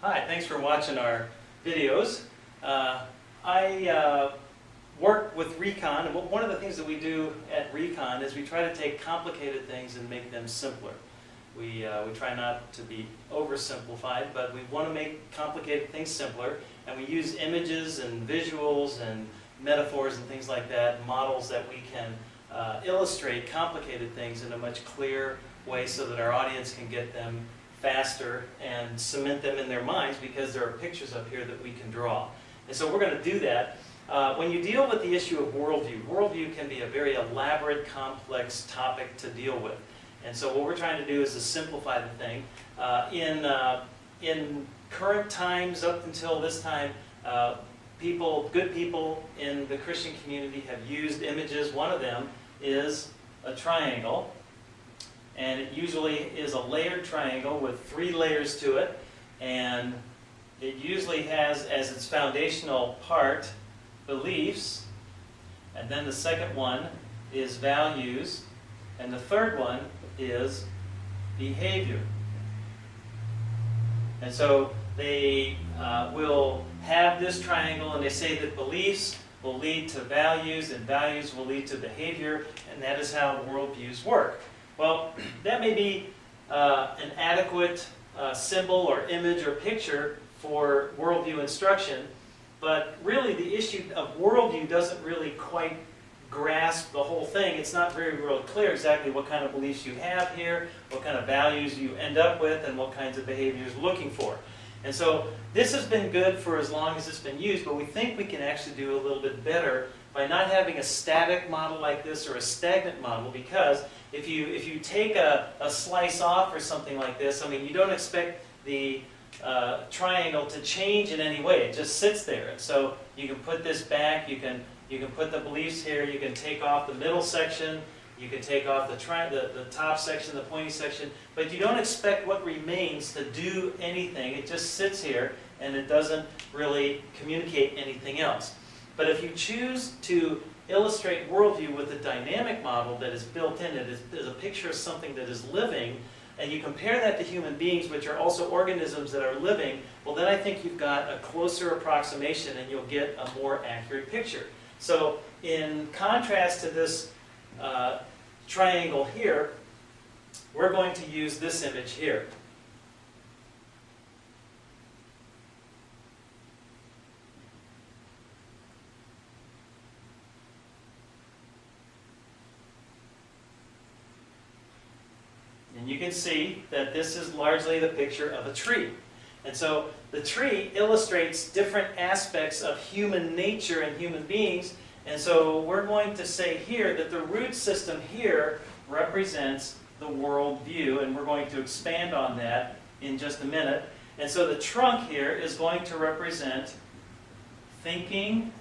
Hi, thanks for watching our videos. I work with Recon, and one of the things that we do at Recon is we try to take complicated things and make them simpler. We try not to be oversimplified, but we want to make complicated things simpler, and we use images and visuals and metaphors and things like that, models that we can illustrate complicated things in a much clearer way so that our audience can get them faster and cement them in their minds because there are pictures up here that we can draw. And so we're going to do that. When you deal with the issue of worldview can be a very elaborate, complex topic to deal with. And so what we're trying to do is to simplify the thing. In current times, up until this time, good people in the Christian community have used images. One of them is a triangle. And it usually is a layered triangle with 3 layers to it. And it usually has as its foundational part beliefs. And then the second one is values. And the third one is behavior. And so they will have this triangle, and they say that beliefs will lead to values, and values will lead to behavior, and that is how worldviews work. Well, that may be an adequate symbol or image or picture for worldview instruction, but really the issue of worldview doesn't really quite grasp the whole thing. It's not very real clear exactly what kind of beliefs you have here, what kind of values you end up with, and what kinds of behaviors you're looking for. And so this has been good for as long as it's been used, but we think we can actually do a little bit better by not having a static model like this or a stagnant model, because if you take a slice off or something like this, I mean, you don't expect the triangle to change in any way. It just sits there. And so you can put this back, you can put the beliefs here, you can take off the middle section, you can take off the top section, the pointy section, but you don't expect what remains to do anything. It just sits here and it doesn't really communicate anything else. But if you choose to illustrate worldview with a dynamic model that is built in, it is a picture of something that is living, and you compare that to human beings, which are also organisms that are living, well then I think you've got a closer approximation and you'll get a more accurate picture. So in contrast to this triangle here, we're going to use this image here. And you can see that this is largely the picture of a tree. And so the tree illustrates different aspects of human nature and human beings. And so we're going to say here that the root system here represents the worldview, and we're going to expand on that in just a minute. And so the trunk here is going to represent thinking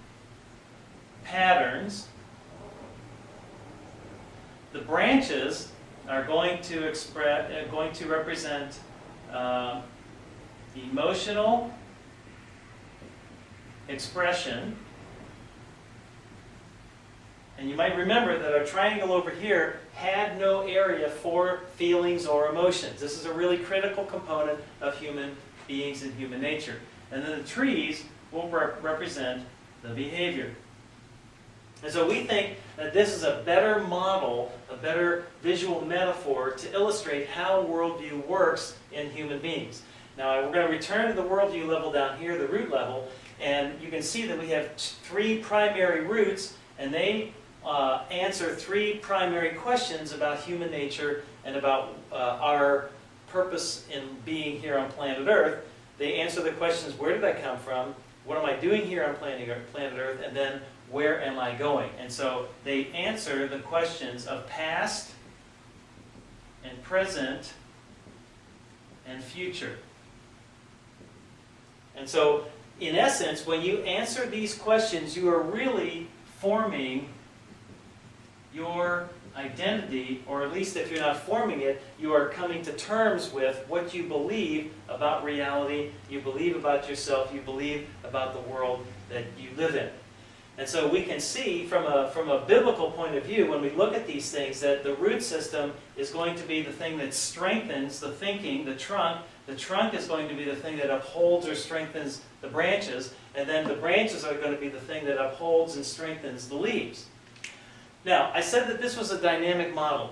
patterns. The branches are going to represent emotional expression. And you might remember that our triangle over here had no area for feelings or emotions. This is a really critical component of human beings and human nature. And then the trees will represent the behavior. And so we think that this is a better model, a better visual metaphor to illustrate how worldview works in human beings. Now we're going to return to the worldview level down here, the root level, and you can see that we have 3 primary roots, and they answer 3 primary questions about human nature and about our purpose in being here on planet Earth. They answer the questions, where did I come from? What am I doing here on planet Earth? And then, where am I going? And so they answer the questions of past and present and future. And so, in essence, when you answer these questions, you are really forming your identity, or at least if you're not forming it, you are coming to terms with what you believe about reality, you believe about yourself, you believe about the world that you live in. And so we can see from a biblical point of view, when we look at these things, that the root system is going to be the thing that strengthens the thinking, the trunk. The trunk is going to be the thing that upholds or strengthens the branches, and then the branches are going to be the thing that upholds and strengthens the leaves. Now, I said that this was a dynamic model.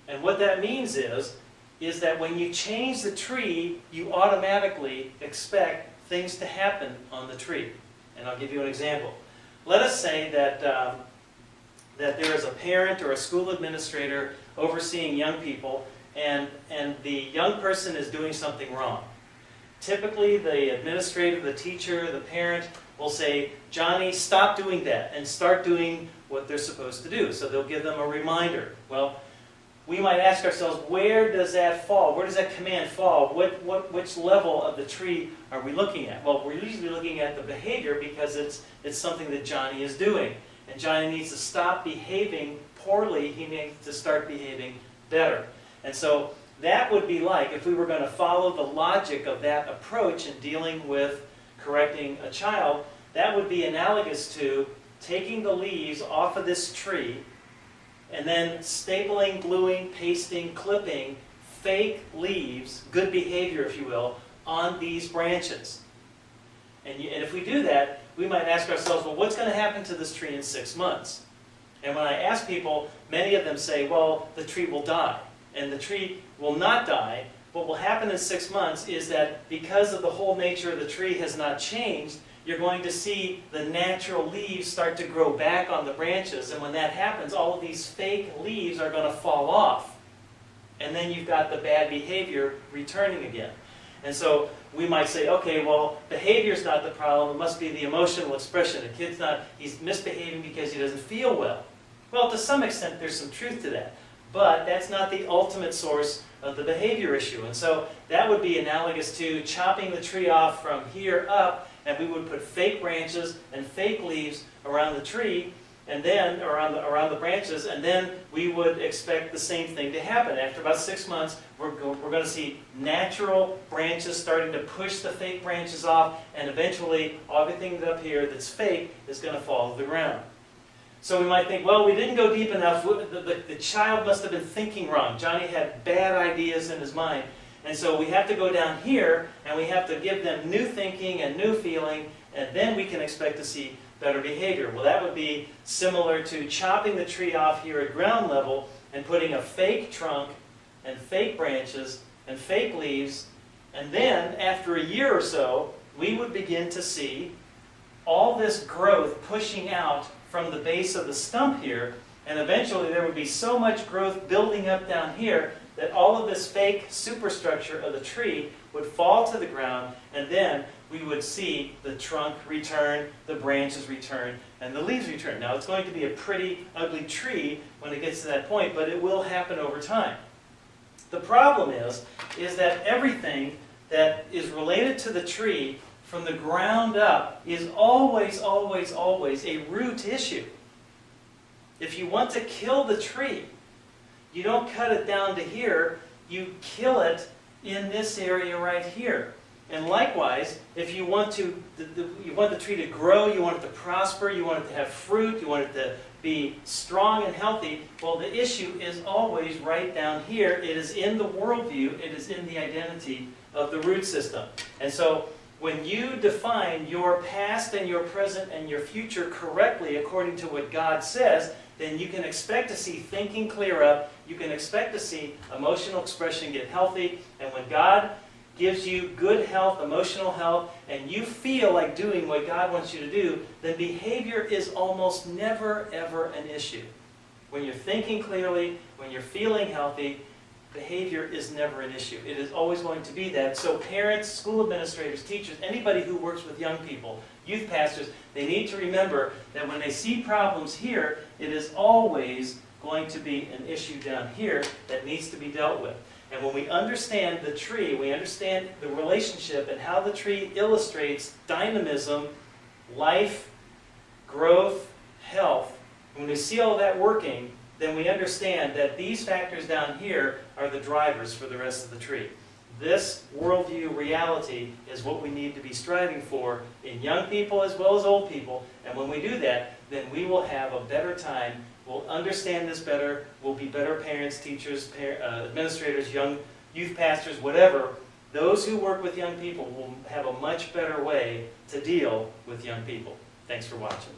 And what that means is that when you change the tree, you automatically expect things to happen on the tree. And I'll give you an example. Let us say that there is a parent or a school administrator overseeing young people, and the young person is doing something wrong. Typically, the administrator, the teacher, the parent will say, Johnny, stop doing that and start doing what they're supposed to do. So they'll give them a reminder. Well, we might ask ourselves, where does that fall? Where does that command fall? Which level of the tree are we looking at? Well, we're usually looking at the behavior because it's something that Johnny is doing. And Johnny needs to stop behaving poorly. He needs to start behaving better. And so that would be like, if we were going to follow the logic of that approach in dealing with correcting a child, that would be analogous to taking the leaves off of this tree and then stapling, gluing, pasting, clipping fake leaves, good behavior if you will, on these branches. And if we do that, we might ask ourselves, well, what's going to happen to this tree in 6 months? And when I ask people, many of them say, well, the tree will die. And the tree will not die. What will happen in 6 months is that because of the whole nature of the tree has not changed, you're going to see the natural leaves start to grow back on the branches. And when that happens, all of these fake leaves are going to fall off. And then you've got the bad behavior returning again. And so we might say, okay, well, behavior's not the problem. It must be the emotional expression. He's misbehaving because he doesn't feel well. Well, to some extent, there's some truth to that. But that's not the ultimate source of the behavior issue. And so that would be analogous to chopping the tree off from here up, and we would put fake branches and fake leaves around the tree, and then around the branches, and then we would expect the same thing to happen. After about 6 months, we're going to see natural branches starting to push the fake branches off, and eventually everything up here that's fake is going to fall to the ground. So we might think, well, we didn't go deep enough. The child must have been thinking wrong. Johnny had bad ideas in his mind. And so we have to go down here, and we have to give them new thinking and new feeling, and then we can expect to see better behavior. Well, that would be similar to chopping the tree off here at ground level and putting a fake trunk and fake branches and fake leaves, and then after a year or so, we would begin to see all this growth pushing out from the base of the stump here, and eventually there would be so much growth building up down here that all of this fake superstructure of the tree would fall to the ground, and then we would see the trunk return, the branches return, and the leaves return. Now, it's going to be a pretty ugly tree when it gets to that point, but it will happen over time. The problem is that everything that is related to the tree from the ground up is always, always, always a root issue. If you want to kill the tree, you don't cut it down to here, you kill it in this area right here. And likewise, if you want the tree to grow, you want it to prosper, you want it to have fruit, you want it to be strong and healthy, well, the issue is always right down here. It is in the worldview, it is in the identity of the root system. And so when you define your past and your present and your future correctly according to what God says, then you can expect to see thinking clear up, you can expect to see emotional expression get healthy, and when God gives you good health, emotional health, and you feel like doing what God wants you to do, then behavior is almost never, ever an issue. When you're thinking clearly, when you're feeling healthy, behavior is never an issue. It is always going to be that. So parents, school administrators, teachers, anybody who works with young people, youth pastors, they need to remember that when they see problems here, it is always going to be an issue down here that needs to be dealt with. And when we understand the tree, we understand the relationship and how the tree illustrates dynamism, life, growth, health, when we see all that working, then we understand that these factors down here are the drivers for the rest of the tree. This worldview reality is what we need to be striving for in young people as well as old people. And when we do that, then we will have a better time. We'll understand this better. We'll be better parents, teachers, administrators, young youth pastors, whatever. Those who work with young people will have a much better way to deal with young people. Thanks for watching.